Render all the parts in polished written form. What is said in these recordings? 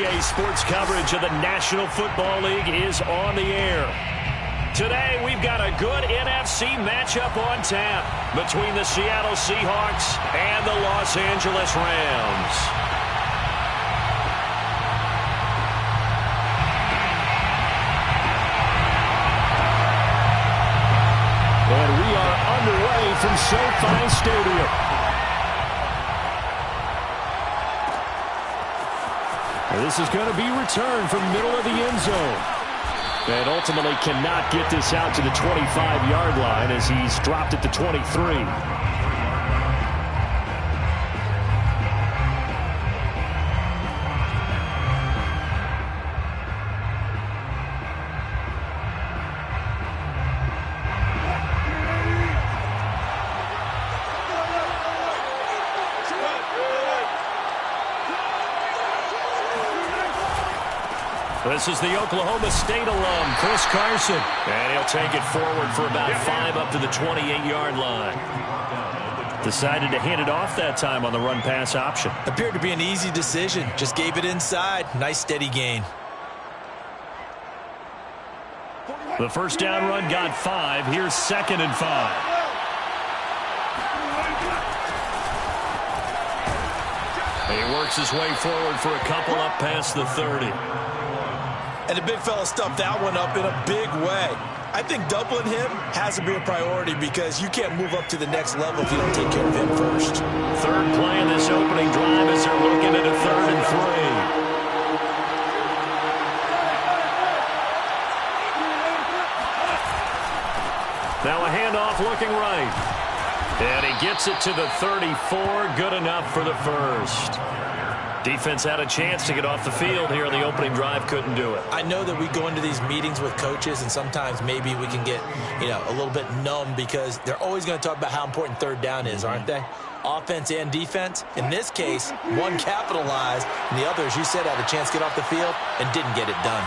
NBA sports coverage of the National Football League is on the air. Today, we've got a good NFC matchup on tap between the Seattle Seahawks and the Los Angeles Rams. And we are underway from SoFi Stadium. This is going to be returned from middle of the end zone. And ultimately cannot get this out to the 25-yard line as he's dropped at the 23. This is the Oklahoma State alum, Chris Carson. And he'll take it forward for about 5 up to the 28-yard line. Decided to hand it off that time on the run-pass option. Appeared to be an easy decision. Just gave it inside. Nice steady gain. The first down run got 5. Here's 2nd and 5. He works his way forward for a couple up past the 30. And the big fella stuffed that one up in a big way. I think doubling him has to be a priority because you can't move up to the next level if you don't take care of him first. Third play in this opening drive as they're looking at a 3rd and 3. Now a handoff looking right. And he gets it to the 34. Good enough for the first. Defense had a chance to get off the field here in the opening drive. Couldn't do it. I know that we go into these meetings with coaches, and sometimes maybe we can get, a little bit numb because they're always going to talk about how important 3rd down is, aren't they? Offense and defense. In this case, one capitalized, and the other, as you said, had a chance to get off the field and didn't get it done.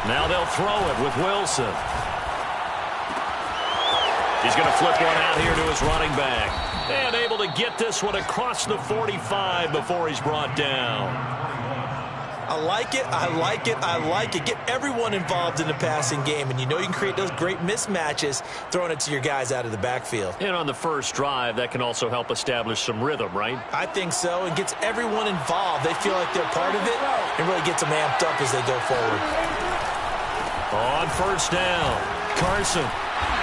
Now they'll throw it with Wilson. He's going to flip one out here to his running back. And able to get this one across the 45 before he's brought down. I like it, I like it, I like it. Get everyone involved in the passing game, and you can create those great mismatches throwing it to your guys out of the backfield. And on the first drive, that can also help establish some rhythm, right? I think so. It gets everyone involved. They feel like they're part of it and really gets them amped up as they go forward. On first down, Carson.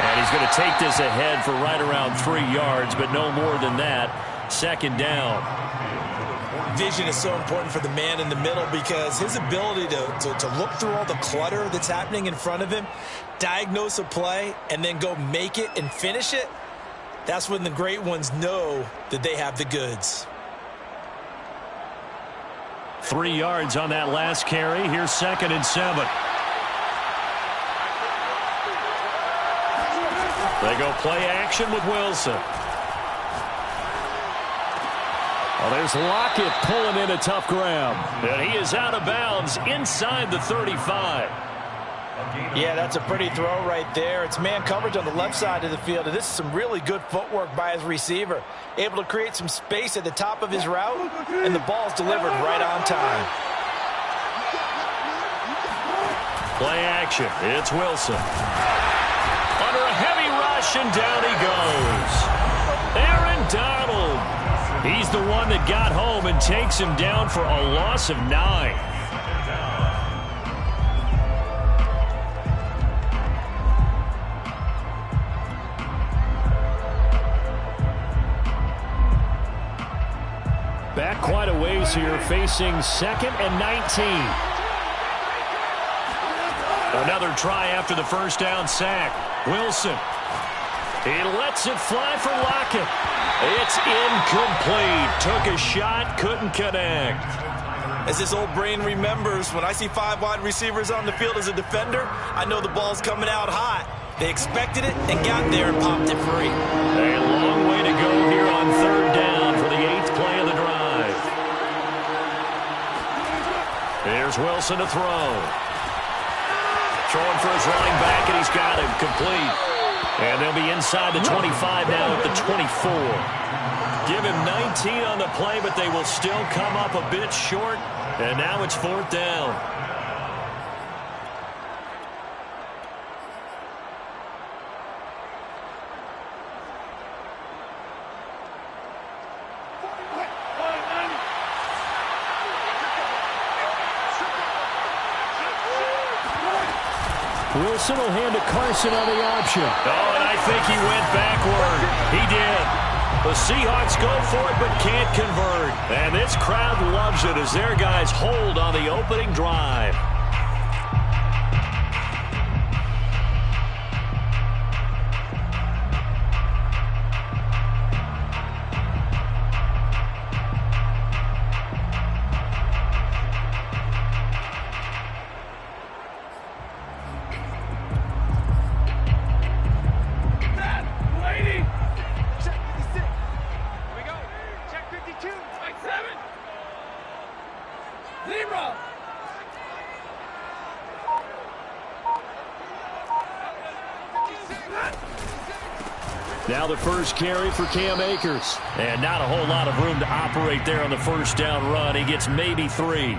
And he's going to take this ahead for right around 3 yards, but no more than that. 2nd down. Vision is so important for the man in the middle because his ability to look through all the clutter that's happening in front of him, diagnose a play, and then go make it and finish it, that's when the great ones know that they have the goods. 3 yards on that last carry. Here's 2nd and 7. They go play action with Wilson. Well, there's Lockett pulling in a tough grab. And he is out of bounds inside the 35. Yeah, that's a pretty throw right there. It's man coverage on the left side of the field, and this is some really good footwork by his receiver. Able to create some space at the top of his route, and the ball's delivered right on time. Play action. It's Wilson. Under a heavy rush, and down he goes. Aaron Donald. He's the one that got home and takes him down for a loss of 9. Back quite a ways here, facing 2nd and 19. Another try after the first down sack. Wilson. He lets it fly for Lockett. It's incomplete. Took a shot, couldn't connect. As his old brain remembers, when I see 5 wide receivers on the field as a defender, I know the ball's coming out hot. They expected it and got there and popped it free. A long way to go here on 3rd down for the 8th play of the drive. Here's Wilson to throw. Throwing for his running back, and he's got him complete. And they'll be inside the 25 now at the 24. Give him 19 on the play, but they will still come up a bit short And now it's 4th down. Wilson will hand to Carson on the option. Oh, and I think he went backward. He did. The Seahawks go for it but can't convert. And this crowd loves it as their guys hold on the opening drive. Now the first carry for Cam Akers. And not a whole lot of room to operate there on the first down run. He gets maybe 3.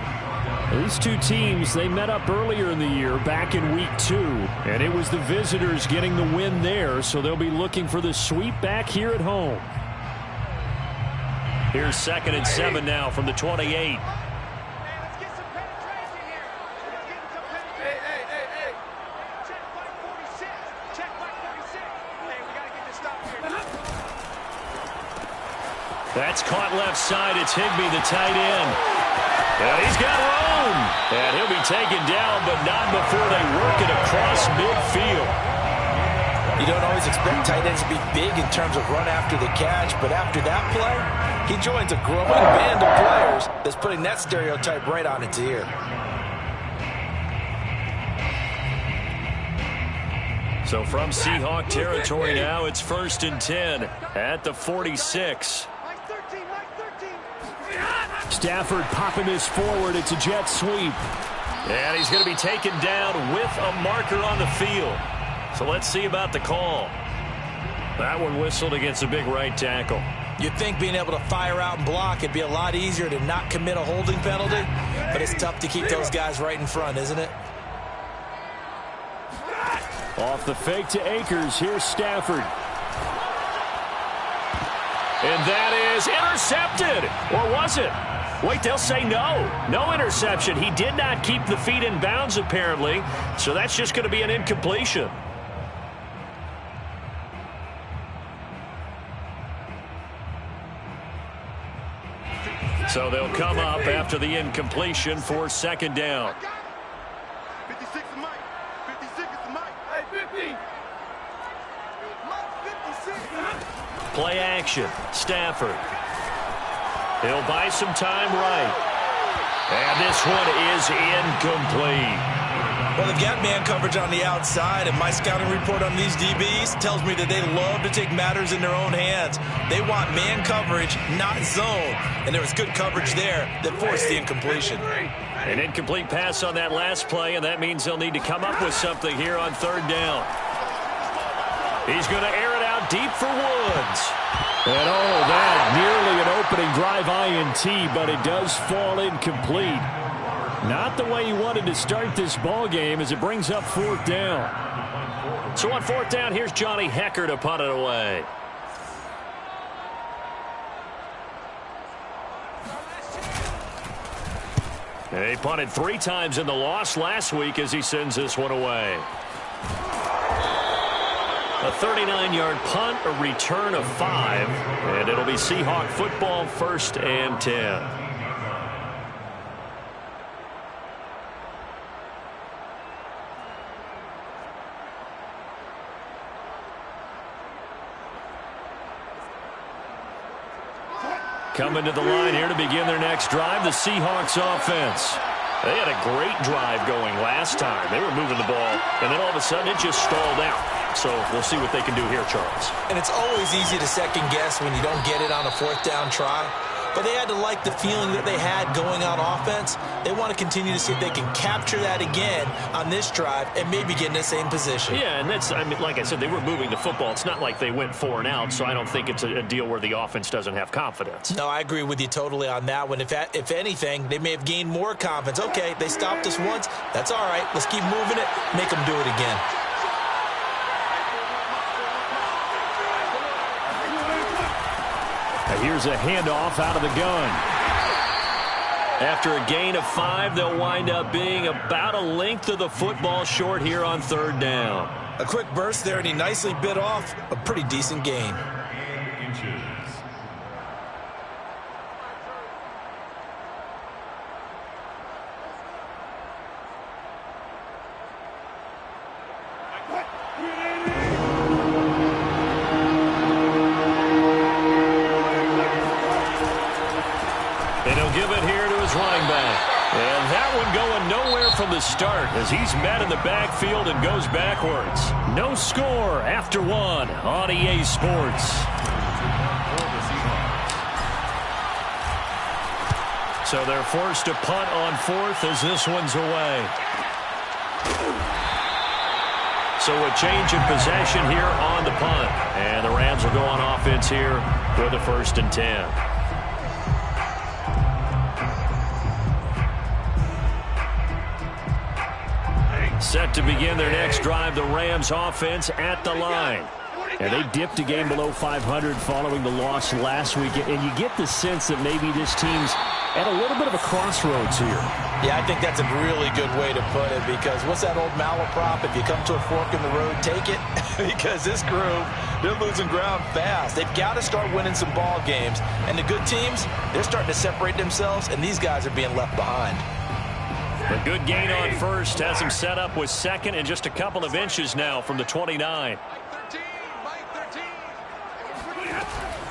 These two teams, they met up earlier in the year, back in week 2. And it was the visitors getting the win there, so they'll be looking for the sweep back here at home. Here's 2nd and 7 now from the 28. That's caught left side. It's Higbee, the tight end. And he's got room. And he'll be taken down, but not before they work it across midfield. You don't always expect tight ends to be big in terms of run after the catch, but after that play, he joins a growing band of players that's putting that stereotype right on its ear. So from Seahawk territory now, it's 1st and 10 at the 46. Stafford popping this forward. It's a jet sweep. And he's going to be taken down with a marker on the field. So let's see about the call. That one whistled against a big right tackle. You'd think being able to fire out and block, it'd be a lot easier to not commit a holding penalty, but it's tough to keep those guys right in front, isn't it? Off the fake to Akers. Here's Stafford. And that is intercepted. Or was it? Wait, they'll say no. No interception. He did not keep the feet in bounds, apparently. So that's just going to be an incompletion. So they'll come up after the incompletion for 2nd down. 56 is Mike. 56 is Mike. Hey, 50. Mike, 56. Play action. Stafford. He'll buy some time right. And this one is incomplete. Well, they've got man coverage on the outside, and my scouting report on these DBs tells me that they love to take matters in their own hands. They want man coverage, not zone. And there was good coverage there that forced the incompletion. An incomplete pass on that last play, and that means they'll need to come up with something here on 3rd down. He's going to air it out deep for Woods. And oh, that nearly an opening drive INT, but it does fall incomplete. Not the way he wanted to start this ball game as it brings up 4th down. So on 4th down, here's Johnny Hecker to punt it away. And he punted 3 times in the loss last week as he sends this one away. A 39-yard punt, a return of 5, and it'll be Seahawk football, 1st and 10. Coming to the line here to begin their next drive, the Seahawks offense. They had a great drive going last time. They were moving the ball, and then all of a sudden it just stalled out. So we'll see what they can do here, Charles. And it's always easy to second guess when you don't get it on a 4th down try. but they had to like the feeling that they had going on offense. They want to continue to see if they can capture that again on this drive and maybe get in the same position. Yeah, and that's, I mean, like I said, they were moving the football. It's not like they went 4 and out, so I don't think it's a deal where the offense doesn't have confidence. No, I agree with you totally on that one. If anything, they may have gained more confidence. Okay, they stopped us once. That's all right. Let's keep moving it. Make them do it again. Here's a handoff out of the gun. After a gain of 5, they'll wind up being about a length of the football short here on 3rd down. A quick burst there, and he nicely bit off a pretty decent gain. And he'll give it here to his running back. And that one going nowhere from the start as he's met in the backfield and goes backwards. No score after 1 on EA Sports. So they're forced to punt on 4th as this one's away. So a change of possession here on the punt. And the Rams will go on offense here with a 1st and 10. Set to begin their next drive, the Rams offense at the line. And they dipped a game below 500 following the loss last week. And you get the sense that maybe this team's at a little bit of a crossroads here. Yeah, I think that's a really good way to put it, because what's that old malaprop? If you come to a fork in the road, take it. Because this group, they're losing ground fast. They've got to start winning some ball games. And the good teams, they're starting to separate themselves, and these guys are being left behind. A good gain on 1st has him set up with 2nd and just a couple of inches now from the 29.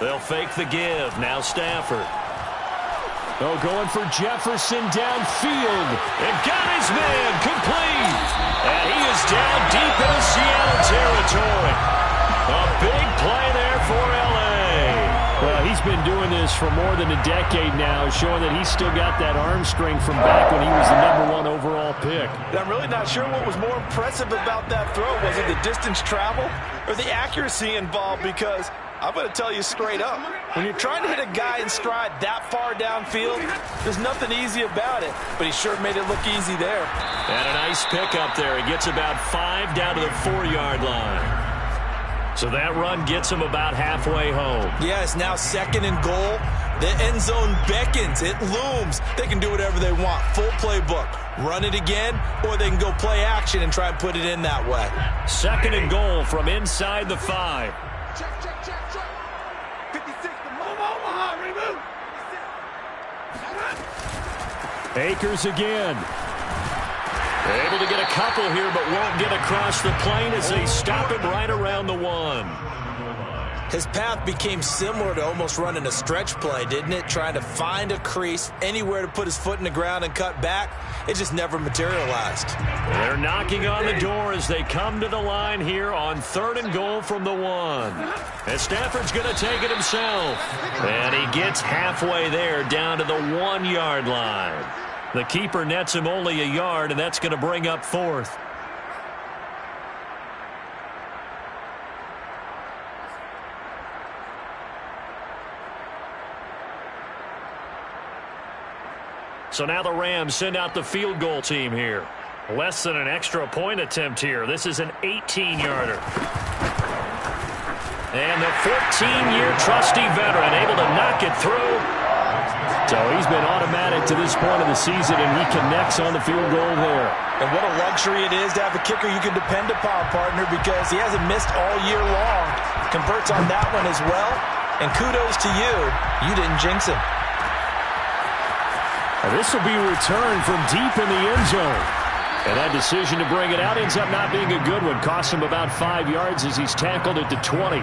They'll fake the give. Now Stafford. Oh, going for Jefferson downfield. And got his man complete. And he is down deep into Seattle territory. A big play there for L.A. Well, he's been doing this for more than a decade now, showing that he's still got that arm strength from back when he was the #1 overall pick. I'm really not sure what was more impressive about that throw. Was it the distance travel or the accuracy involved? Because I'm going to tell you straight up, when you're trying to hit a guy in stride that far downfield, there's nothing easy about it. But he sure made it look easy there. And a nice pick up there. He gets about 5 down to the 4-yard line. So that run gets him about halfway home. Yeah, it's now 2nd and goal. The end zone beckons. It looms. They can do whatever they want. Full playbook. Run it again, or they can go play action and try and put it in that way. 2nd and goal from inside the 5. Check. 56, Omaha, remove. Akers again. They're able to get a couple here, but won't get across the plane as they stop him right around the 1. His path became similar to almost running a stretch play, didn't it? Trying to find a crease, anywhere to put his foot in the ground and cut back. It just never materialized. They're knocking on the door as they come to the line here on 3rd and goal from the 1. And Stafford's going to take it himself. And he gets halfway there down to the 1-yard line. The keeper nets him only a yard, and that's going to bring up 4th. So now the Rams send out the field goal team here. Less than an extra point attempt here. This is an 18-yarder. And the 14-year trusty veteran able to knock it through. So he's been automatic to this point of the season, and he connects on the field goal there. And what a luxury it is to have a kicker you can depend upon, partner, because he hasn't missed all year long. Converts on that one as well. And kudos to you. You didn't jinx him. And this will be returned from deep in the end zone. And that decision to bring it out ends up not being a good one. Cost him about 5 yards as he's tackled at the 20.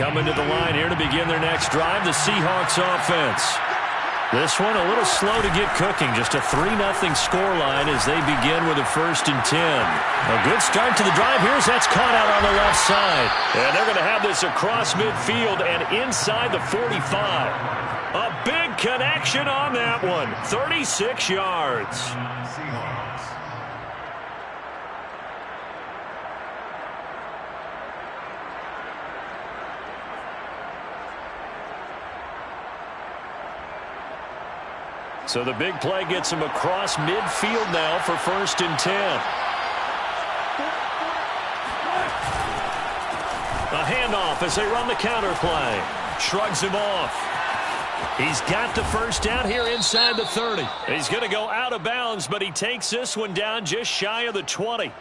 Coming to the line here to begin their next drive, the Seahawks offense. This one a little slow to get cooking. Just a 3-0 scoreline as they begin with a 1st and 10. A good start to the drive. Here's that's caught out on the left side. And they're going to have this across midfield and inside the 45. A big connection on that one. 36 yards. Seahawks. So the big play gets him across midfield now for 1st and 10. A handoff as they run the counter play. Shrugs him off. He's got the first down here inside the 30. He's going to go out of bounds, but he takes this one down just shy of the 20.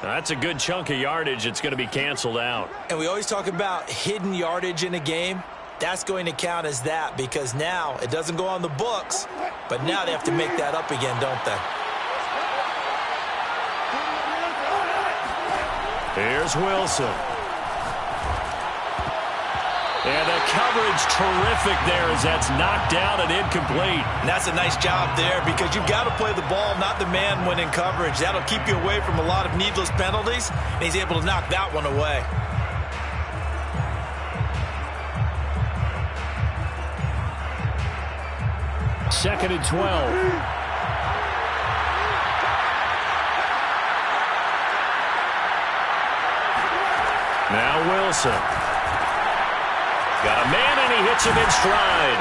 That's a good chunk of yardage. It's going to be canceled out. And we always talk about hidden yardage in a game. That's going to count as that because now it doesn't go on the books, but now they have to make that up again, don't they? Here's Wilson. And the coverage terrific there as that's knocked out and incomplete. And that's a nice job there because you've got to play the ball, not the man when in coverage. That'll keep you away from a lot of needless penalties, and he's able to knock that one away. Second and 12. Now Wilson. Got a man and he hits him in stride.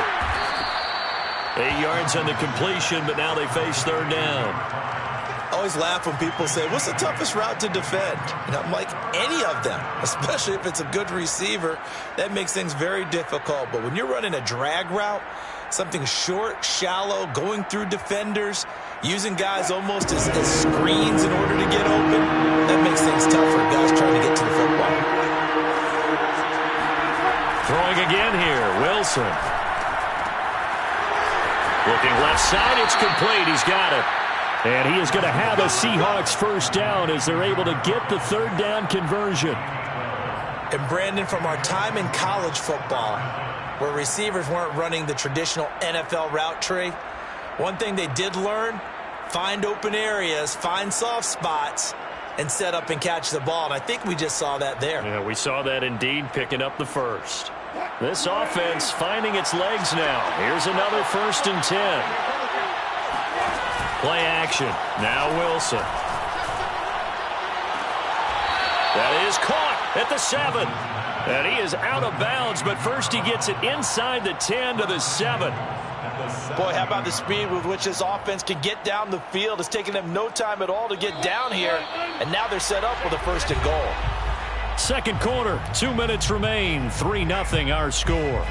8 yards on the completion, but now they face 3rd down. I always laugh when people say, what's the toughest route to defend? And I'm like, any of them, especially if it's a good receiver. That makes things very difficult. But when you're running a drag route, something short, shallow, going through defenders, using guys almost as screens in order to get open, that makes things tough for guys trying to get to the football. Throwing again here, Wilson. Looking left side, it's complete. He's got it. And he is going to have a Seahawks first down as they're able to get the 3rd down conversion. And Brandon, from our time in college football, where receivers weren't running the traditional NFL route tree, one thing they did learn, find open areas, find soft spots, and set up and catch the ball. And I think we just saw that there. Yeah, we saw that indeed, picking up the first. This offense finding its legs now. Here's another 1st and 10. Play action. Now Wilson. That is caught at the 7. And he is out of bounds, but first he gets it inside the 10 to the 7. Boy, how about the speed with which this offense can get down the field? It's taken them no time at all to get down here, and now they're set up with a 1st and goal. Second quarter, 2 minutes remain, 3-0 our score.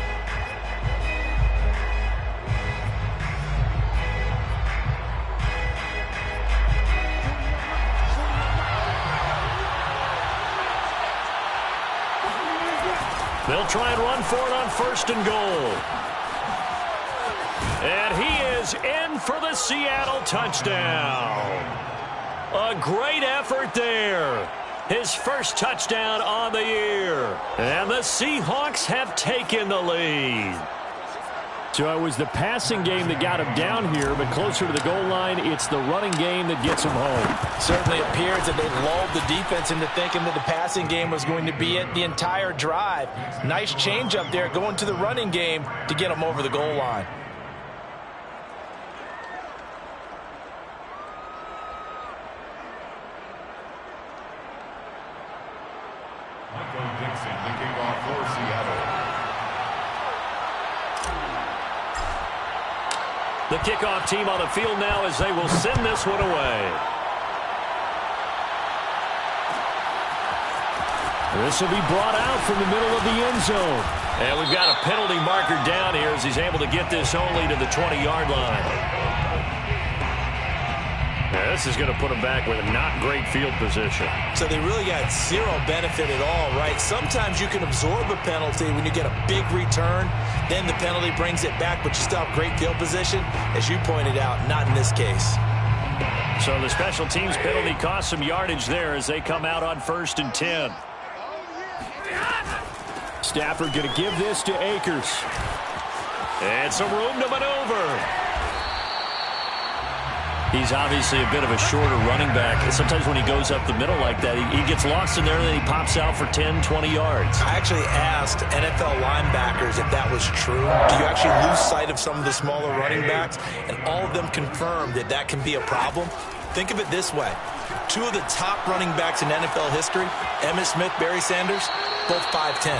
They'll try and run for it on 1st and goal. And he is in for the Seattle touchdown. A great effort there. His first touchdown on the year. And the Seahawks have taken the lead. So it was the passing game that got him down here, but closer to the goal line, it's the running game that gets him home. Certainly appears that they lulled the defense into thinking that the passing game was going to be it the entire drive. Nice change up there going to the running game to get him over the goal line. Dixon, the kickoff for Seattle. The kickoff team on the field now as they will send this one away. This will be brought out from the middle of the end zone. And we've got a penalty marker down here as he's able to get this only to the 20-yard line. Now, this is going to put him back with a not great field position. So they really got zero benefit at all, right? Sometimes you can absorb a penalty when you get a big return. Then the penalty brings it back, but you still have great field position. As you pointed out, not in this case. So the special teams penalty cost some yardage there as they come out on 1st and 10. Stafford going to give this to Akers. And some room to maneuver. He's obviously a bit of a shorter running back. Sometimes when he goes up the middle like that, he gets lost in there and then he pops out for 10, 20 yards. I actually asked NFL linebackers if that was true. Do you actually lose sight of some of the smaller running backs? And all of them confirmed that that can be a problem. Think of it this way. Two of the top running backs in NFL history, Emmitt Smith, Barry Sanders, both 5'10".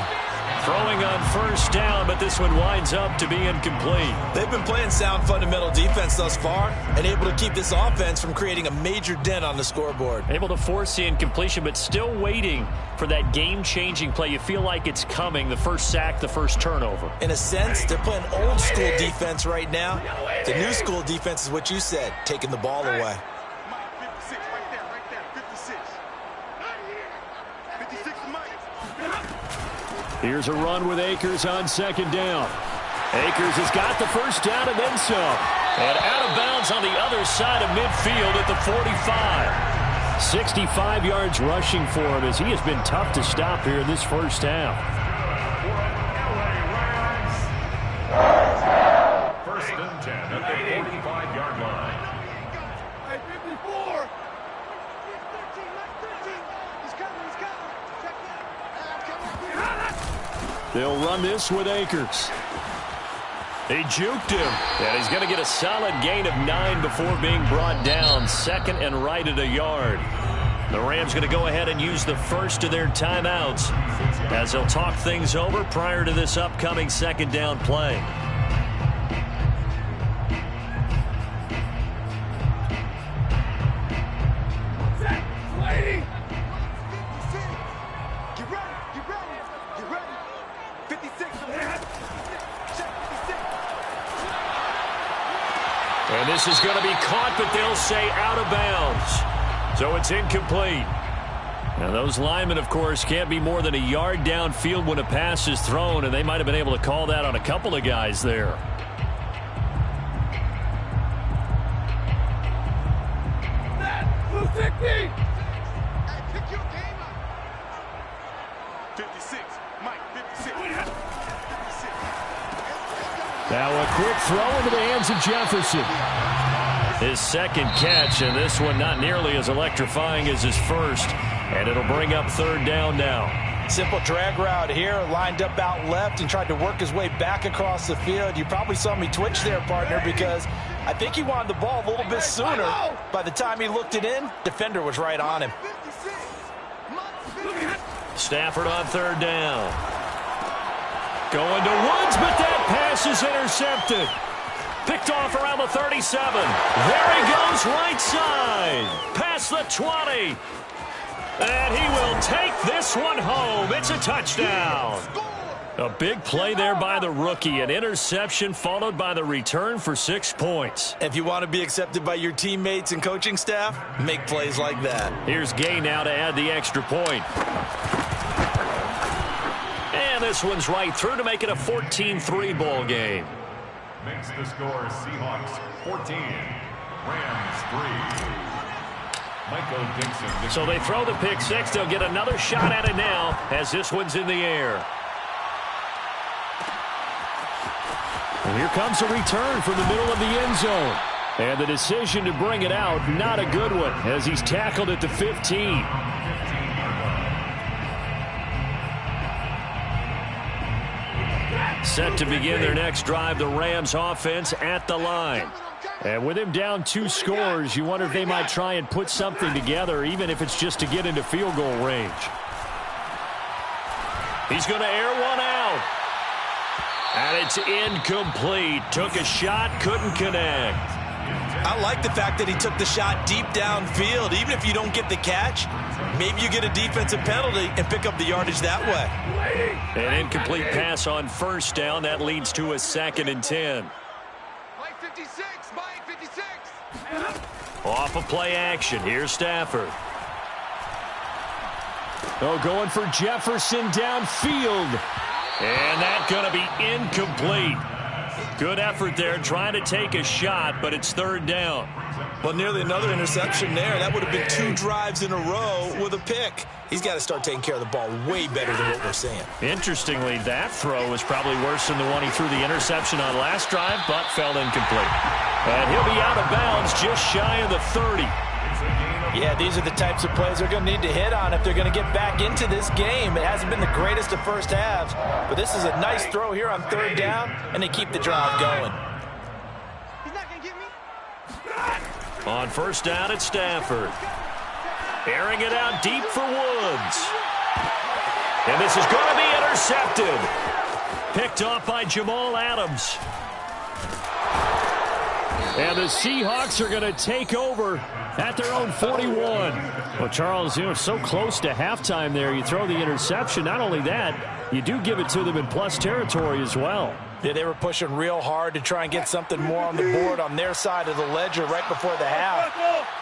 Throwing on first down, but this one winds up to be incomplete. They've been playing sound fundamental defense thus far and able to keep this offense from creating a major dent on the scoreboard. Able to force the incompletion, but still waiting for that game-changing play. You feel like it's coming, the first sack, the first turnover. In a sense, they're playing old-school defense right now. The new-school defense is what you said, taking the ball away. Here's a run with Akers on second down. Akers has got the first down and then some. And out of bounds on the other side of midfield at the 45. 65 yards rushing for him as he has been tough to stop here in this first half. First and 10 at the 45-yard line. Hey, 54. They'll run this with Akers. He juked him, and he's going to get a solid gain of 9 before being brought down. Second and right at a yard. The Rams going to go ahead and use the first of their timeouts as they'll talk things over prior to this upcoming second down play. And this is going to be caught, but they'll say out of bounds. So it's incomplete. Now those linemen, of course, can't be more than a yard downfield when a pass is thrown, and they might have been able to call that on a couple of guys there. Now a quick throw into the hands of Jefferson. His second catch, and this one not nearly as electrifying as his first. And it'll bring up third down now. Simple drag route here, lined up out left and tried to work his way back across the field. You probably saw me twitch there, partner, because I think he wanted the ball a little bit sooner. By the time he looked it in, defender was right on him. Stafford on third down. Going to Woods, but that pass is intercepted. Picked off around the 37. There he goes, right side. Past the 20. And he will take this one home. It's a touchdown. A big play there by the rookie. An interception followed by the return for 6 points. If you want to be accepted by your teammates and coaching staff, make plays like that. Here's Gay now to add the extra point. And this one's right through to make it a 14-3 ball game. Makes the score Seahawks 14, Rams 3. Michael Dixon. So they throw the pick six. They'll get another shot at it now as this one's in the air. And here comes a return from the middle of the end zone. And the decision to bring it out, not a good one, as he's tackled at the 15. Set to begin their next drive, the Rams offense at the line. And with him down 2 scores, you wonder if they might try and put something together, even if it's just to get into field goal range. He's going to air one out. And it's incomplete. Took a shot, couldn't connect. I like the fact that he took the shot deep downfield. Even if you don't get the catch, maybe you get a defensive penalty and pick up the yardage that way. An incomplete pass on first down. That leads to a 2nd and 10. Mike 56, Mike 56. Off of play action. Here's Stafford. Oh, going for Jefferson downfield. And that's going to be incomplete. Good effort there trying to take a shot, but it's third down. Well, nearly another interception there. That would have been 2 drives in a row with a pick. He's got to start taking care of the ball way better than what we're seeing. Interestingly, that throw was probably worse than the one he threw the interception on last drive, but fell incomplete. And he'll be out of bounds just shy of the 30. Yeah, these are the types of plays they're going to need to hit on if they're going to get back into this game. It hasn't been the greatest of first halves, but this is a nice throw here on third down, and they keep the drive going. He's not going to get me. On first down at Stafford. Airing it out deep for Woods. And this is going to be intercepted. Picked off by Jamal Adams. And the Seahawks are going to take over at their own 41. Well, Charles, you know, so close to halftime there. You throw the interception. Not only that, you do give it to them in plus territory as well. Yeah, they were pushing real hard to try and get something more on the board on their side of the ledger right before the half.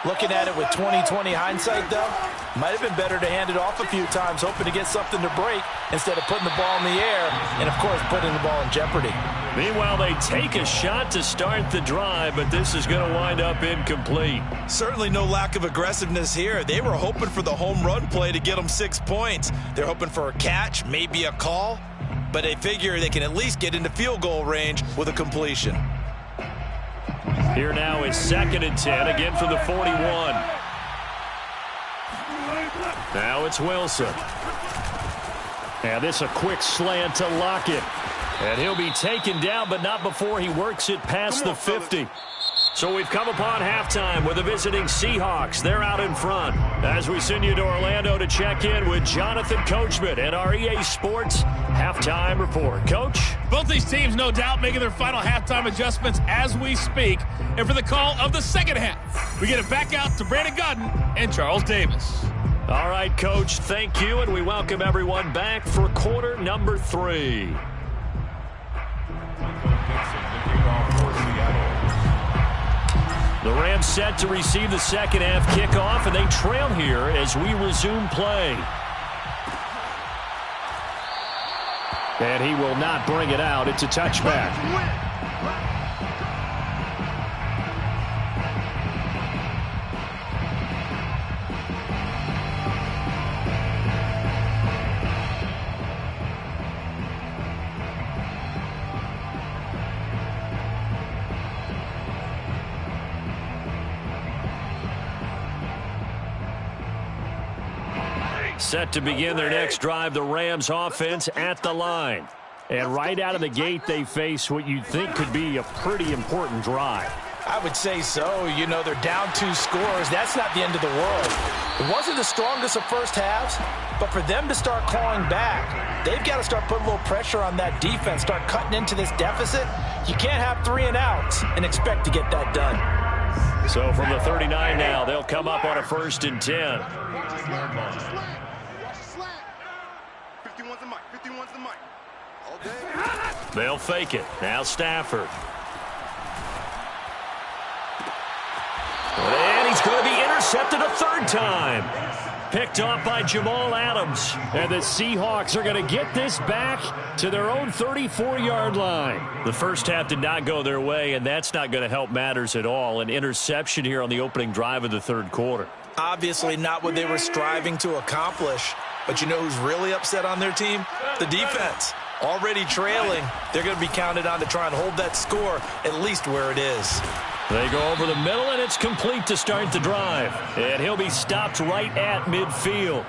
Looking at it with 20/20 hindsight, though, might have been better to hand it off a few times, hoping to get something to break instead of putting the ball in the air and, of course, putting the ball in jeopardy. Meanwhile, they take a shot to start the drive, but this is going to wind up incomplete. Certainly no lack of aggressiveness here. They were hoping for the home run play to get them 6 points. They're hoping for a catch, maybe a call, but they figure they can at least get into field goal range with a completion. Here now is 2nd and 10, again from the 41. Now it's Wilson. And this a quick slant to Lockett. And he'll be taken down, but not before he works it past the 50. So we've come upon halftime with the visiting Seahawks. They're out in front. As we send you to Orlando to check in with Jonathan Coachman and our EA Sports halftime report. Coach? Both these teams, no doubt, making their final halftime adjustments as we speak. And for the call of the second half, we get it back out to Brandon Godden and Charles Davis. All right, Coach, thank you, and we welcome everyone back for quarter number 3. The Rams set to receive the second half kickoff, and they trail here as we resume play. And he will not bring it out. It's a touchback. Set to begin their next drive, the Rams offense at the line. And right out of the gate, they face what you'd think could be a pretty important drive. I would say so. You know, they're down 2 scores. That's not the end of the world. It wasn't the strongest of first halves, but for them to start clawing back, they've got to start putting a little pressure on that defense, start cutting into this deficit. You can't have 3 and outs and expect to get that done. So from the 39 now, they'll come up on a 1st and 10. 51's the mic. 51's the mic. All day. They'll fake it. Now Stafford. And he's going to be intercepted a 3rd time. Picked off by Jamal Adams. And the Seahawks are going to get this back to their own 34-yard line. The first half did not go their way, and that's not going to help matters at all. An interception here on the opening drive of the 3rd quarter. Obviously not what they were striving to accomplish. But you know who's really upset on their team? The defense. Already trailing. They're going to be counted on to try and hold that score at least where it is. They go over the middle, and it's complete to start the drive. And he'll be stopped right at midfield.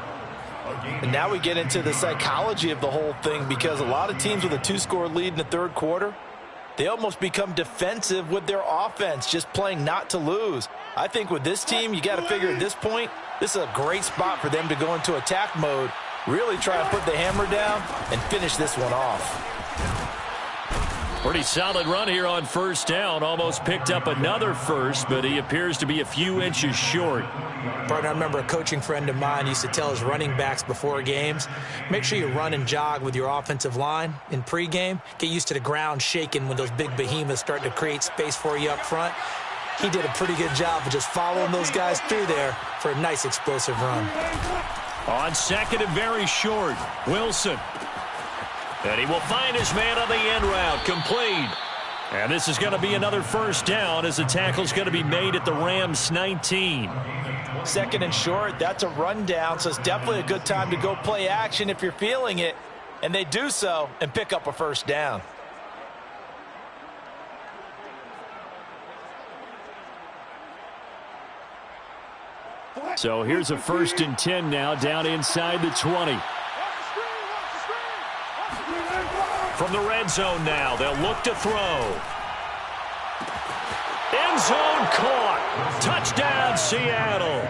And now we get into the psychology of the whole thing, because a lot of teams with a 2-score lead in the 3rd quarter, they almost become defensive with their offense, just playing not to lose. I think with this team, you got to figure at this point, this is a great spot for them to go into attack mode, really try and put the hammer down and finish this one off. Pretty solid run here on 1st down. Almost picked up another first, but he appears to be a few inches short. Partner, I remember a coaching friend of mine used to tell his running backs before games, make sure you run and jog with your offensive line in pregame. Get used to the ground shaking when those big behemoths start to create space for you up front. He did a pretty good job of just following those guys through there for a nice explosive run. On 2nd and very short, Wilson. And he will find his man on the end route, complete. And this is going to be another first down as the tackle's going to be made at the Rams 19. Second and short, that's a rundown, so it's definitely a good time to go play action if you're feeling it. And they do so and pick up a first down. So here's a 1st and 10 now down inside the 20. From the red zone now, they'll look to throw. End zone caught. Touchdown, Seattle.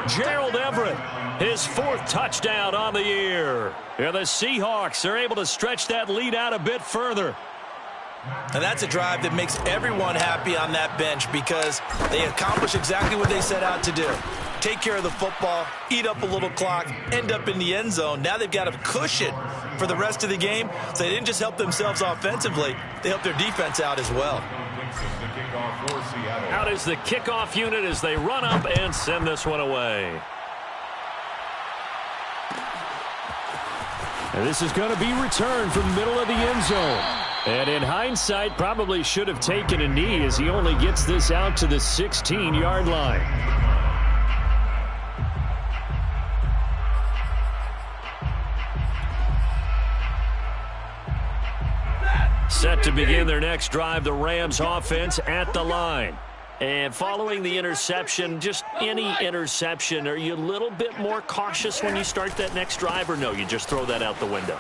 Gerald Everett, his 4th touchdown on the year. And the Seahawks are able to stretch that lead out a bit further. And that's a drive that makes everyone happy on that bench because they accomplish exactly what they set out to do. Take care of the football, eat up a little clock, end up in the end zone. Now they've got a cushion for the rest of the game. So they didn't just help themselves offensively, they helped their defense out as well. Out is the kickoff unit as they run up and send this one away. And this is going to be returned from the middle of the end zone. And in hindsight, probably should have taken a knee as he only gets this out to the 16-yard line. Set to begin their next drive, the Rams offense at the line. And following the interception, just any interception, are you a little bit more cautious when you start that next drive, or no, you just throw that out the window?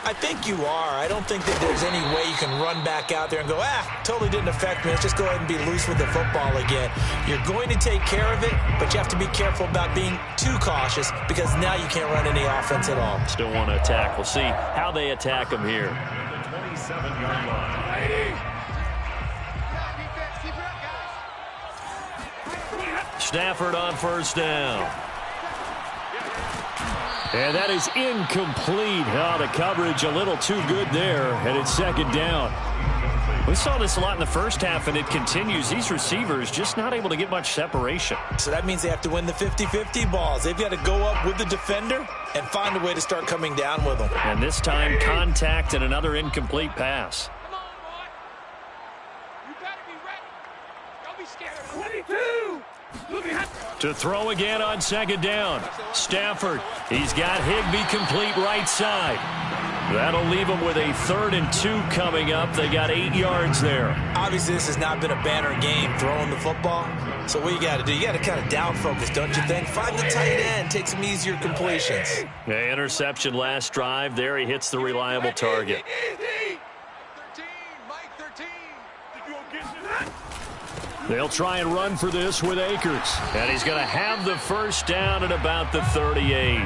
I think you are. I don't think that there's any way you can run back out there and go, totally didn't affect me. Let's just go ahead and be loose with the football again. You're going to take care of it, but you have to be careful about being too cautious because now you can't run any offense at all. Still want to attack. We'll see how they attack them here. 27-yard line. Stafford on first down. And that is incomplete. Oh, the coverage a little too good there, and it's 2nd down. We saw this a lot in the first half, and it continues. These receivers just not able to get much separation. So that means they have to win the 50-50 balls. They've got to go up with the defender and find a way to start coming down with them. And this time, contact and another incomplete pass. Come on, boy. You better be ready. Don't be scared. 22. To throw again on 2nd down. Stafford, he's got Higbee complete right side. That'll leave them with a 3rd and 2 coming up. They got 8 yards there. Obviously, this has not been a banner game throwing the football. So what you got to do, you got to kind of down focus, don't you think? Find the tight end, take some easier completions. Yeah, interception last drive. There he hits the reliable target. 13, Mike 13. Did you get that? They'll try and run for this with Akers. And he's going to have the first down at about the 38.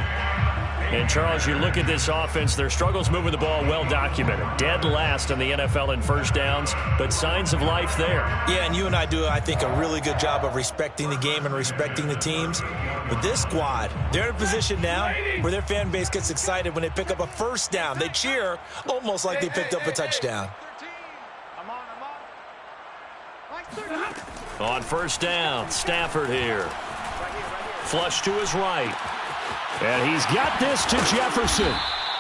And, Charles, you look at this offense, their struggles moving the ball well documented. Dead last in the NFL in first downs, but signs of life there. Yeah, and you and I do, I think, a really good job of respecting the game and respecting the teams. But this squad, they're in a position now where their fan base gets excited when they pick up a first down. They cheer almost like they picked up a touchdown. On first down, Stafford here. Flush to his right. And he's got this to Jefferson.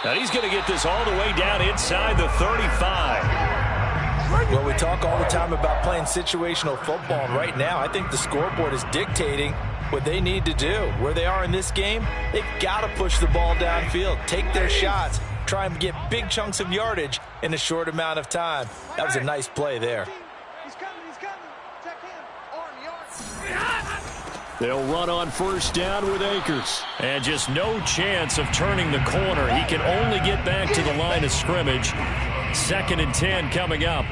And he's going to get this all the way down inside the 35. Well, we talk all the time about playing situational football, and right now I think the scoreboard is dictating what they need to do. Where they are in this game, they've got to push the ball downfield, take their shots, try and get big chunks of yardage in a short amount of time. That was a nice play there. He's coming. Check him. Arm, They'll run on first down with Akers. And just no chance of turning the corner. He can only get back to the line of scrimmage. 2nd and 10 coming up.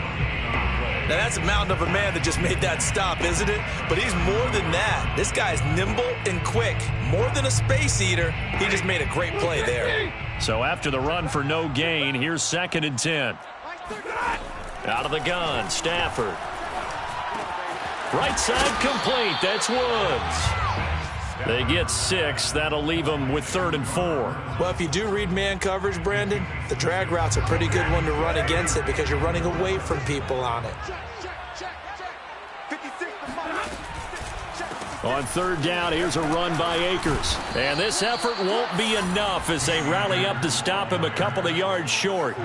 Now, that's a mountain of a man that just made that stop, isn't it? But he's more than that. This guy's nimble and quick. More than a space eater, he just made a great play there. So after the run for no gain, here's 2nd and 10. Out of the gun, Stafford. Right side complete. That's Woods. They get 6. That'll leave them with 3rd and 4. Well, if you do read man coverage, Brandon, the drag route's a pretty good one to run against it because you're running away from people on it. check. 56 to Mike. Check 56 On third down, here's a run by Akers. And this effort won't be enough as they rally up to stop him a couple of yards short.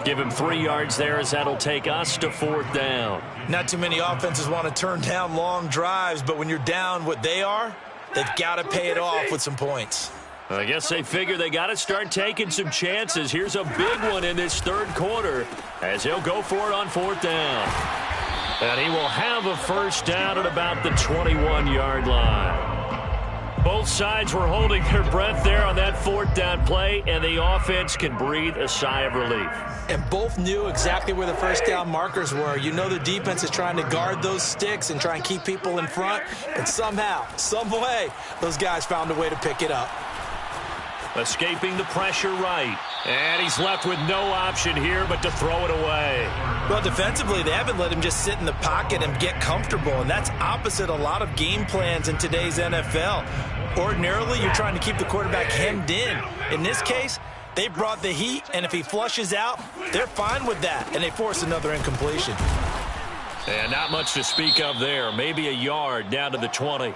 Give him 3 yards there as that'll take us to fourth down. Not too many offenses want to turn down long drives, but when you're down what they are, they've got to pay it off with some points. I guess they figure they got to start taking some chances. Here's a big one in this third quarter as he'll go for it on fourth down. And he will have a first down at about the 21-yard line. Both sides were holding their breath there on that fourth down play, and the offense can breathe a sigh of relief. And both knew exactly where the first down markers were. You know the defense is trying to guard those sticks and try and keep people in front, but somehow, some way, those guys found a way to pick it up. Escaping the pressure right. And he's left with no option here but to throw it away. Well, defensively, they haven't let him just sit in the pocket and get comfortable, and that's opposite a lot of game plans in today's NFL. Ordinarily, you're trying to keep the quarterback hemmed in. In this case, they brought the heat, and if he flushes out, they're fine with that, and they force another incompletion. And not much to speak of there. Maybe a yard down to the 20.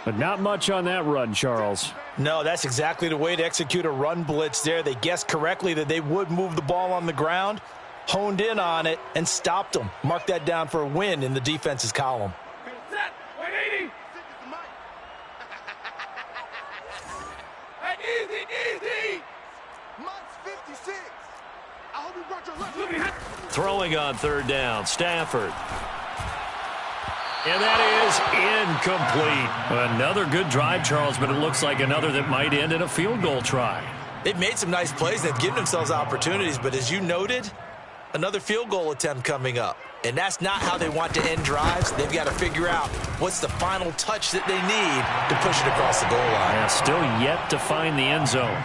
But not much on that run, Charles. No, that's exactly the way to execute a run blitz there. They guessed correctly that they would move the ball on the ground, honed in on it, and stopped them. Mark that down for a win in the defense's column. Set. 180. Hey, easy. Months 56. I hope you brought your lunch. Throwing on third down, Stafford. And that is incomplete. Another good drive, Charles, but it looks like another that might end in a field goal try. They've made some nice plays. They've given themselves opportunities, but as you noted, another field goal attempt coming up. And that's not how they want to end drives. They've got to figure out what's the final touch that they need to push it across the goal line. Yeah, still yet to find the end zone.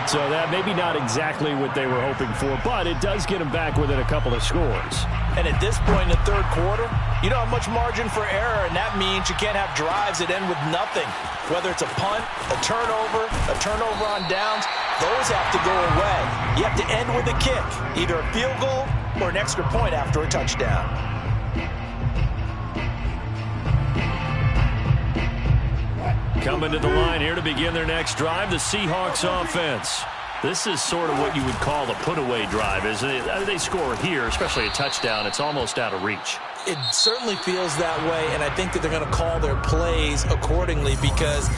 So that maybe not exactly what they were hoping for, but it does get them back within a couple of scores. And at this point in the third quarter, you don't have much margin for error, and that means you can't have drives that end with nothing. Whether it's a punt, a turnover on downs, those have to go away. You have to end with a kick, either a field goal or an extra point after a touchdown. Coming to the line here to begin their next drive, the Seahawks offense. This is sort of what you would call a put-away drive, isn't it? They score here, especially a touchdown. It's almost out of reach. It certainly feels that way, and I think that they're going to call their plays accordingly because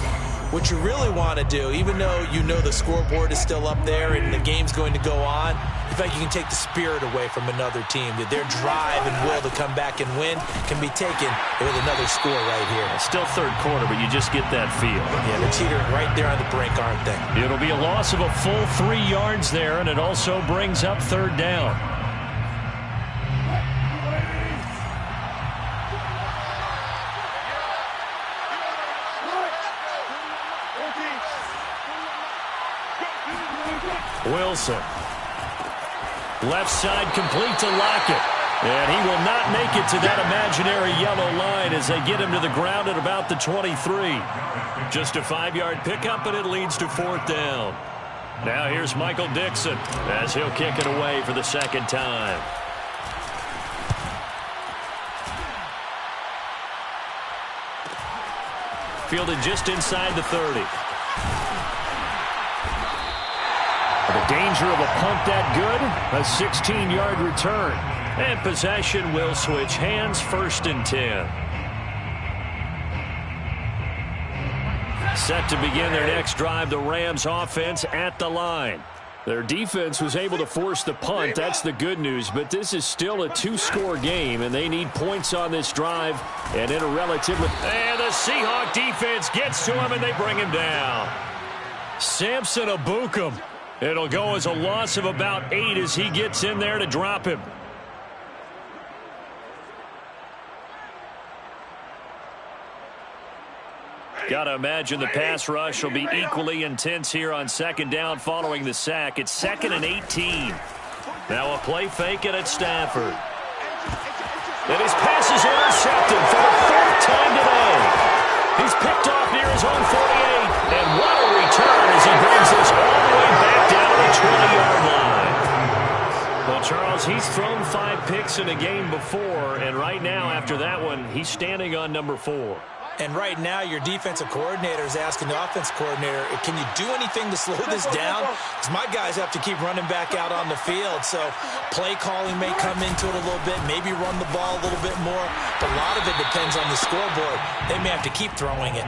what you really want to do, even though you know the scoreboard is still up there and the game's going to go on, in fact, you can take the spirit away from another team. That their drive and will to come back and win can be taken with another score right here. Still third quarter, but you just get that feel. Yeah, they're teetering right there on the brink, aren't they? It'll be a loss of a full 3 yards there, and it also brings up third down. Wilson. Left side complete to Lockett. And he will not make it to that imaginary yellow line as they get him to the ground at about the 23. Just a 5-yard pickup, and it leads to fourth down. Now here's Michael Dixon as he'll kick it away for the second time. Fielded just inside the 30. The danger of a punt that good, a 16-yard return. And possession will switch hands, 1st and 10. Set to begin their next drive, the Rams offense at the line. Their defense was able to force the punt. That's the good news, but this is still a 2-score game, and they need points on this drive and in a relatively... And the Seahawk defense gets to him, and they bring him down. Samson Abukum. It'll go as a loss of about 8 as he gets in there to drop him. Got to imagine the pass rush will be equally intense here on second down following the sack. It's 2nd and 18. Now a play fake it at Stafford. And his pass is intercepted for the 4th time today. He's picked off near his own 48. And what a return as he brings this all the way back down to the 20-yard line. Well, Charles, he's thrown 5 picks in a game before, and right now after that one, he's standing on number 4. And right now, your defensive coordinator is asking the offense coordinator, can you do anything to slow this down? Because my guys have to keep running back out on the field. So play calling may come into it a little bit, maybe run the ball a little bit more. But a lot of it depends on the scoreboard. They may have to keep throwing it.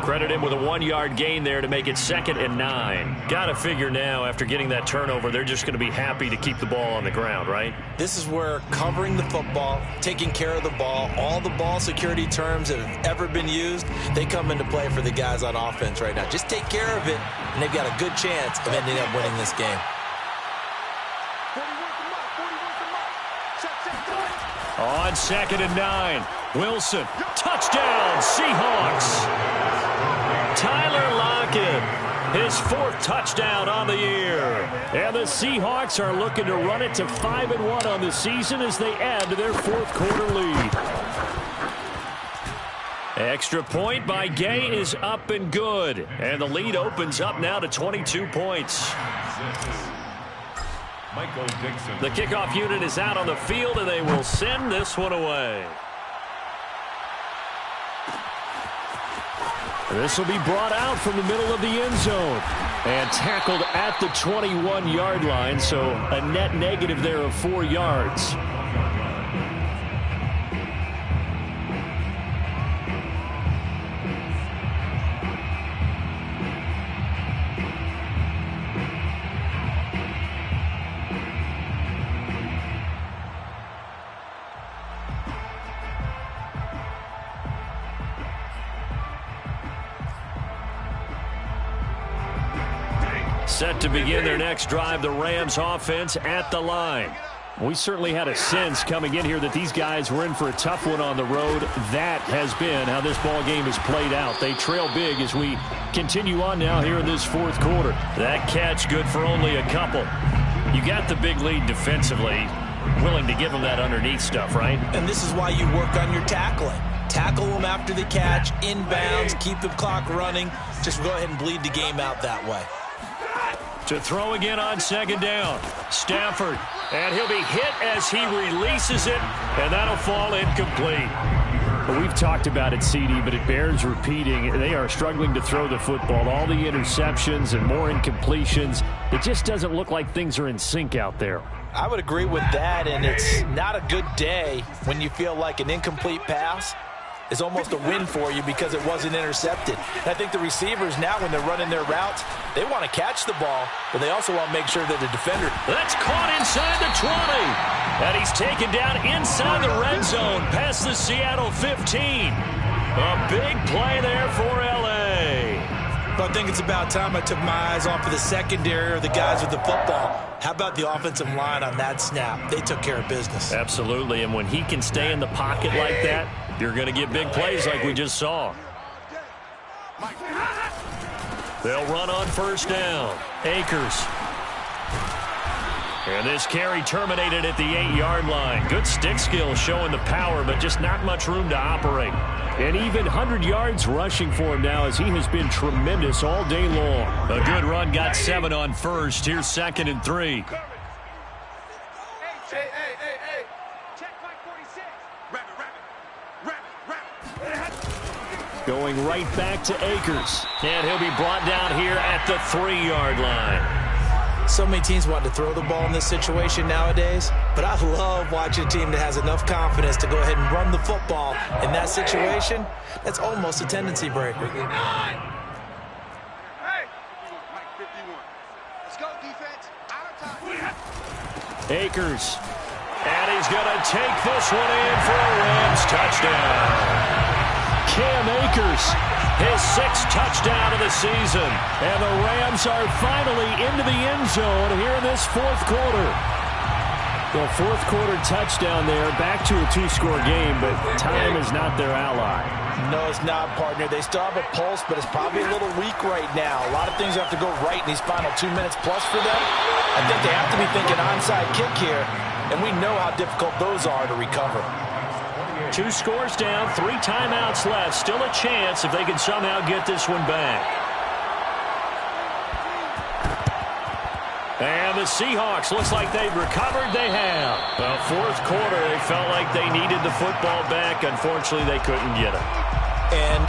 Credit him with a 1-yard gain there to make it 2nd and 9. Got to figure now, after getting that turnover, they're just going to be happy to keep the ball on the ground, right? This is where covering the football, taking care of the ball, all the ball security terms that have ever been used, they come into play for the guys on offense right now. Just take care of it, and they've got a good chance of ending up winning this game. On 2nd and 9, Wilson, touchdown, Seahawks. Tyler Lockett, his 4th touchdown on the year. And the Seahawks are looking to run it to 5-1 on the season as they add to their 4th quarter lead. Extra point by Gay is up and good. And the lead opens up now to 22 points. Michael Dixon. The kickoff unit is out on the field, and they will send this one away. This will be brought out from the middle of the end zone and tackled at the 21-yard line, so a net negative there of 4 yards. Set to begin their next drive, the Rams offense at the line. We certainly had a sense coming in here that these guys were in for a tough one on the road. That has been how this ball game has played out. They trail big as we continue on now here in this 4th quarter. That catch good for only a couple. You got the big lead defensively, willing to give them that underneath stuff, right? And this is why you work on your tackling. Tackle them after the catch, inbounds, keep the clock running. Just go ahead and bleed the game out that way. To throw again on 2nd down. Stafford, and he'll be hit as he releases it, and that'll fall incomplete. Well, we've talked about it, CD, but it bears repeating. They are struggling to throw the football. All the interceptions and more incompletions. It just doesn't look like things are in sync out there. I would agree with that, and it's not a good day when you feel like an incomplete pass is almost a win for you because it wasn't intercepted. And I think the receivers now, when they're running their routes, they want to catch the ball, but they also want to make sure that the defender. That's caught inside the 20. And he's taken down inside the red zone past the Seattle 15. A big play there for L.A. But I think it's about time I took my eyes off of the secondary or the guys with the football. How about the offensive line on that snap? They took care of business. Absolutely, and when he can stay in the pocket like that, you're going to get big plays like we just saw. They'll run on 1st down. Akers. And this carry terminated at the 8-yard line. Good stick skill showing the power, but just not much room to operate. And even 100 yards rushing for him now as he has been tremendous all day long. A good run, got 7 on 1st. Here's 2nd and 3. Hey. Check 546. Going right back to Akers. And he'll be brought down here at the 3-yard line. So many teams want to throw the ball in this situation nowadays, but I love watching a team that has enough confidence to go ahead and run the football in that situation. That's almost a tendency breaker. Hey, Mike 51. Let's go, defense. Out of time. Akers. And he's going to take this one in for a Rams touchdown. Cam Akers, his 6th touchdown of the season. And the Rams are finally into the end zone here in this 4th quarter. The 4th quarter touchdown there, back to a 2-score game, but time is not their ally. No, it's not, partner. They still have a pulse, but it's probably a little weak right now. A lot of things have to go right in these final 2 minutes plus for them. I think they have to be thinking onside kick here, and we know how difficult those are to recover. 2 scores down, 3 timeouts left. Still a chance if they can somehow get this one back. And the Seahawks, looks like they've recovered. They have. The 4th quarter, they felt like they needed the football back. Unfortunately, they couldn't get it. And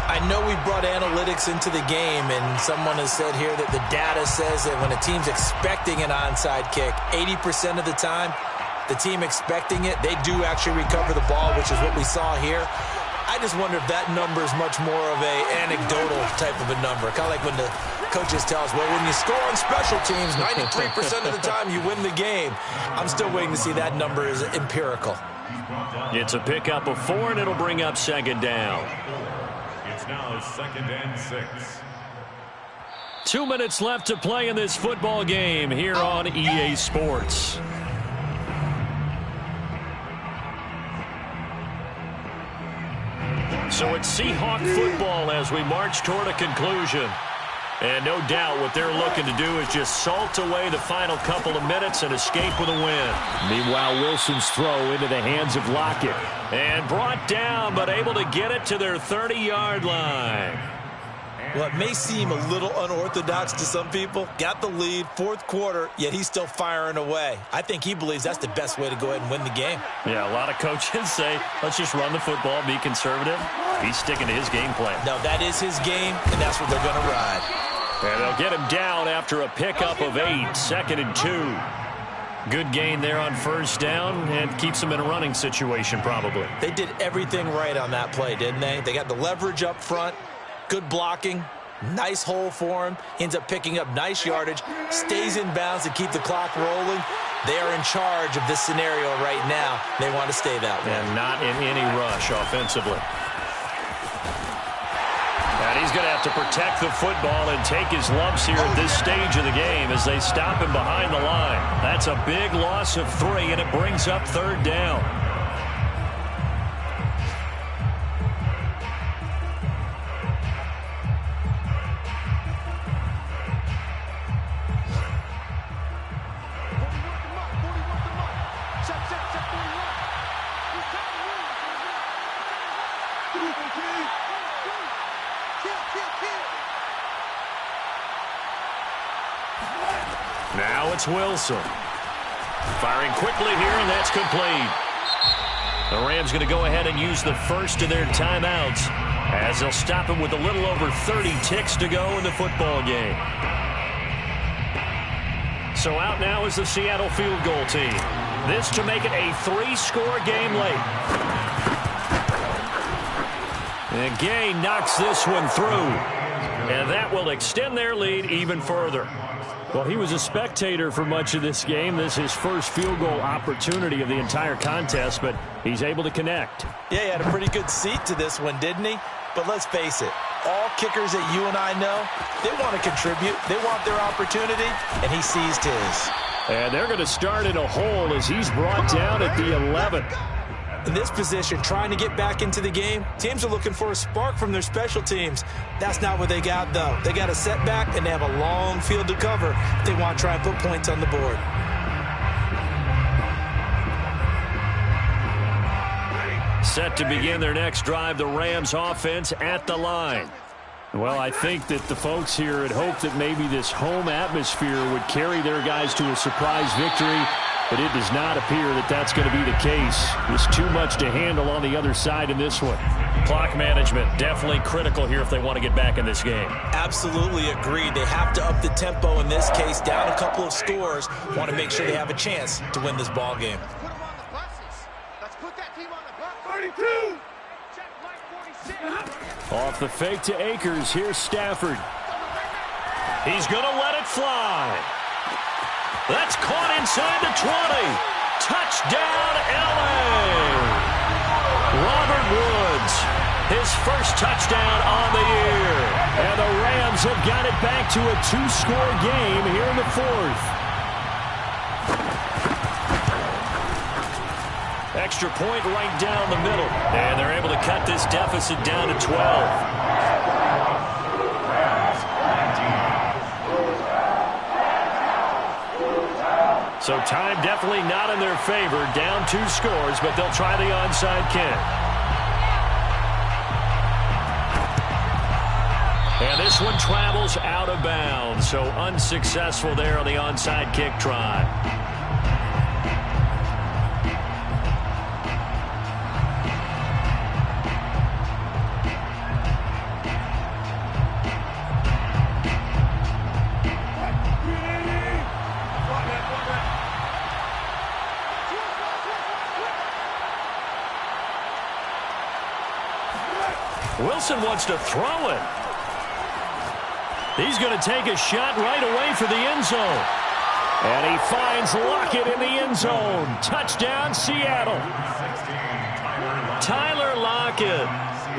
I know we brought analytics into the game, and someone has said here that the data says that when a team's expecting an onside kick, 80% of the time, the team expecting it, they do actually recover the ball, which is what we saw here. I just wonder if that number is much more of a anecdotal type of a number. Kind of like when the coaches tell us, well, when you score on special teams, 93% of the time you win the game. I'm still waiting to see that number is empirical. It's a pickup of 4, and it'll bring up second down. It's now 2nd and 6. 2 minutes left to play in this football game here on EA Sports. So it's Seahawk football as we march toward a conclusion. And no doubt what they're looking to do is just salt away the final couple of minutes and escape with a win. Meanwhile, Wilson's throw into the hands of Lockett. And brought down, but able to get it to their 30-yard line. Well, it may seem a little unorthodox to some people. Got the lead, 4th quarter, yet he's still firing away. I think he believes that's the best way to go ahead and win the game. Yeah, a lot of coaches say, let's just run the football, be conservative. He's sticking to his game plan. No, that is his game, and that's what they're going to ride. And they'll get him down after a pickup of 8, 2nd and 2. Good gain there on first down and keeps them in a running situation probably. They did everything right on that play, didn't they? They got the leverage up front, good blocking, nice hole for him. He ends up picking up nice yardage, stays in bounds to keep the clock rolling. They are in charge of this scenario right now. They want to stay that way. And not in any rush offensively. And he's going to have to protect the football and take his lumps here at this stage of the game as they stop him behind the line. That's a big loss of 3, and it brings up 3rd down. Now it's Wilson. Firing quickly here, and that's complete. The Rams going to go ahead and use the first of their timeouts as they'll stop him with a little over 30 ticks to go in the football game. So out now is the Seattle field goal team. This to make it a 3-score game late. And Gay knocks this one through. And that will extend their lead even further. Well, he was a spectator for much of this game. This is his first field goal opportunity of the entire contest, but he's able to connect. Yeah, he had a pretty good seat to this one, didn't he? But let's face it, all kickers that you and I know, they want to contribute. They want their opportunity, and he seized his. And they're going to start in a hole as he's brought down at the 11. In this position, trying to get back into the game, teams are looking for a spark from their special teams. That's not what they got, though. They got a setback, and they have a long field to cover if they want to try and put points on the board. Set to begin their next drive, the Rams offense at the line. Well, I think that the folks here had hoped that maybe this home atmosphere would carry their guys to a surprise victory, but it does not appear that that's going to be the case. There's too much to handle on the other side in this one. Clock management definitely critical here if they want to get back in this game. Absolutely agreed. They have to up the tempo in this case, down a couple of scores. Want to make sure they have a chance to win this ball game. Let's put that team on the bus. 32. Check line 46. Off the fake to Akers, here's Stafford. He's going to let it fly. That's caught inside the 20. Touchdown, L.A. Robert Woods, his first touchdown on the year. And the Rams have got it back to a 2-score game here in the 4th. Extra point right down the middle. And they're able to cut this deficit down to 12. So time definitely not in their favor. Down 2 scores, but they'll try the onside kick. And this one travels out of bounds, so unsuccessful there on the onside kick try. Wilson wants to throw it. He's going to take a shot right away for the end zone. And he finds Lockett in the end zone. Touchdown, Seattle. Tyler Lockett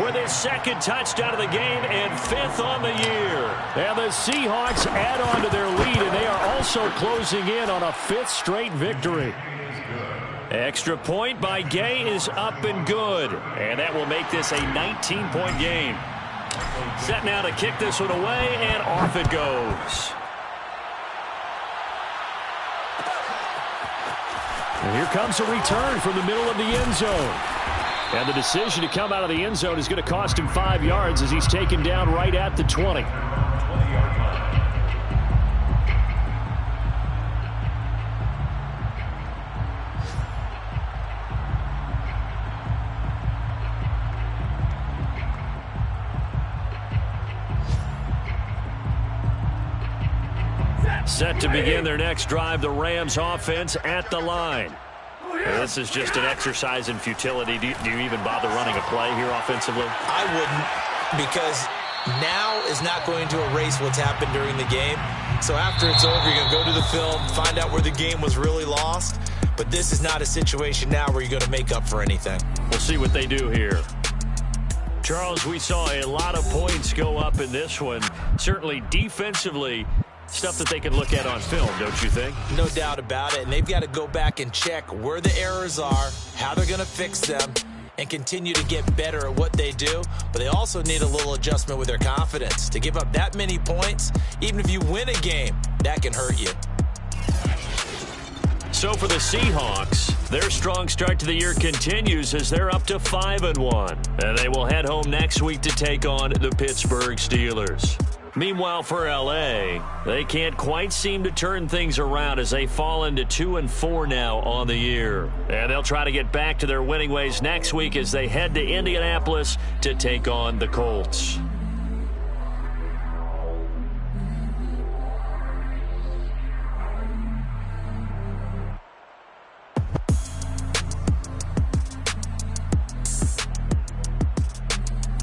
with his second touchdown of the game and 5th on the year. And the Seahawks add on to their lead, and they are also closing in on a 5th straight victory. Extra point by Gay is up and good. And that will make this a 19-point game. Set now to kick this one away, and off it goes. And here comes a return from the middle of the end zone. And the decision to come out of the end zone is going to cost him 5 yards as he's taken down right at the 20. Set to begin their next drive, the Rams offense at the line. This is just an exercise in futility. Do you even bother running a play here offensively? I wouldn't, because now is not going to erase what's happened during the game. So after it's over, you're going to go to the film, find out where the game was really lost. But this is not a situation now where you're going to make up for anything. We'll see what they do here. Charles, we saw a lot of points go up in this one. Certainly defensively, stuff that they can look at on film, don't you think? No doubt about it. And they've got to go back and check where the errors are, how they're going to fix them, and continue to get better at what they do. But they also need a little adjustment with their confidence. To give up that many points, even if you win a game, that can hurt you. So for the Seahawks, their strong start to the year continues as they're up to 5-1. And they will head home next week to take on the Pittsburgh Steelers. Meanwhile, for L.A., they can't quite seem to turn things around as they fall into 2-4 now on the year. And they'll try to get back to their winning ways next week as they head to Indianapolis to take on the Colts.